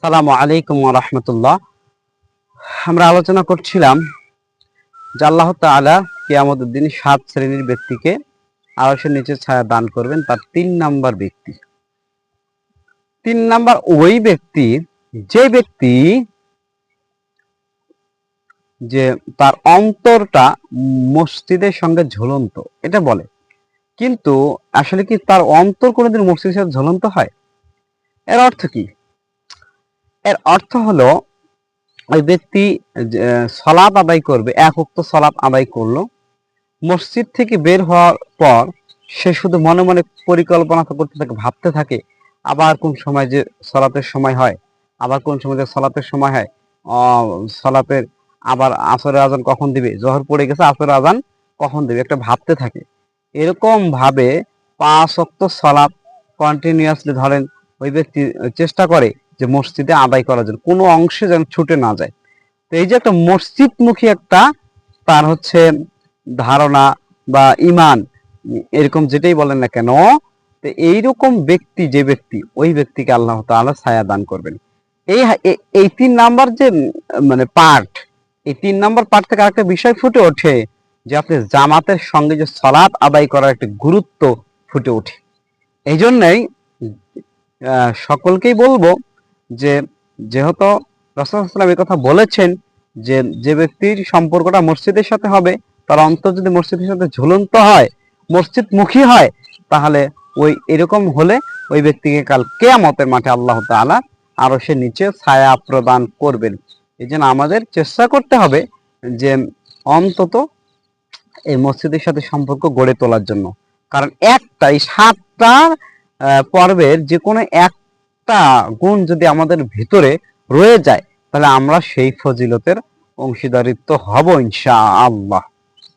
আসসালামু আলাইকুম ওয়া রাহমাতুল্লাহ। আমরা আলোচনা করছিলাম যে আল্লাহ তাআলা কিয়ামতের দিন 7 শ্রেণীর ব্যক্তিকে আরশের নিচে ছায়া দান করবেন। তার 3 নাম্বার ব্যক্তি, 3 নাম্বার ওই ব্যক্তি যে ব্যক্তি যে তার অন্তরটা মসজিদের সঙ্গে ঝুলন্ত, এটা বলে। কিন্তু আসলে কি তার অন্তর কোনোদিন মসজিদের সাথে ঝুলন্ত হয়? এর অর্থ কি? এর অর্থ হলো ওই ব্যক্তি সালাত আদায় করবে, এক ওয়াক্ত সালাত আদায় করলো, মসজিদ থেকে বের হওয়ার পর সে শুধু মনে মনে পরিকল্পনা করতে থাকে, ভাবতে থাকে আবার কোন সময় যে সালাতের সময় হয়, আবার কোন সময় যে সালাতের সময় হয়, সালাতের আবার আসরের আজান কখন দিবে, জোহর পড়ে গেছে আসরের আজান কখন দিবে, একটা ভাবতে থাকে। এরকম ভাবে 5 ওয়াক্ত সালাত কন্টিনিউয়াসলি ধরেন ওই ব্যক্তি চেষ্টা করে যে মসজিদে আদায় করার জন্য, কোনো অংশে যেন ছুটে না যায়। তো এই যে একটা মসজিদমুখী একটা তার হচ্ছে ধারণা বা ইমান, এরকম যেটাই বলেন না কেন, তো এইরকম ব্যক্তি যে ব্যক্তি, ওই ব্যক্তিকে আল্লাহ তাআলা ছায়া দান করবেন। এই এই 3 নাম্বার যে মানে পার্ট, এই 3 নাম্বার পার্ট থেকে আরেকটা বিষয় ফুটে ওঠে যে আপনি জামাতের সঙ্গে যে সালাত আদায় করার একটা গুরুত্ব ফুটে ওঠে। এই জন্যই সকলকেই বলবো যে যেহেতু রাসূলুল্লাহ সাল্লাল্লাহু আলাইহি ওয়াসাল্লাম এই কথা বলেছেন যে যে ব্যক্তির সম্পর্কটা মসজিদের সাথে হবে, তার অন্তর যদি মসজিদের সাথে ঝুলন্ত হয়, মসজিদমুখী হয়, তাহলে ওই এরকম হলে ওই ব্যক্তিকে কাল কিয়ামতের মাঠে আল্লাহ তাআলা আরশের নিচে ছায়া প্রদান করবেন। এই জন্য আমাদের চেষ্টা করতে হবে যে অন্তত এই মসজিদের সাথে সম্পর্ক গড়ে তোলার জন্য। কারণ এই 7টা পর্বের যে কোনো একটা গুণ যদি আমাদের ভিতরে রয়ে যায়, তাহলে আমরা সেই ফজিলতের অংশীদারিত্ব হব ইনশাআল্লাহ।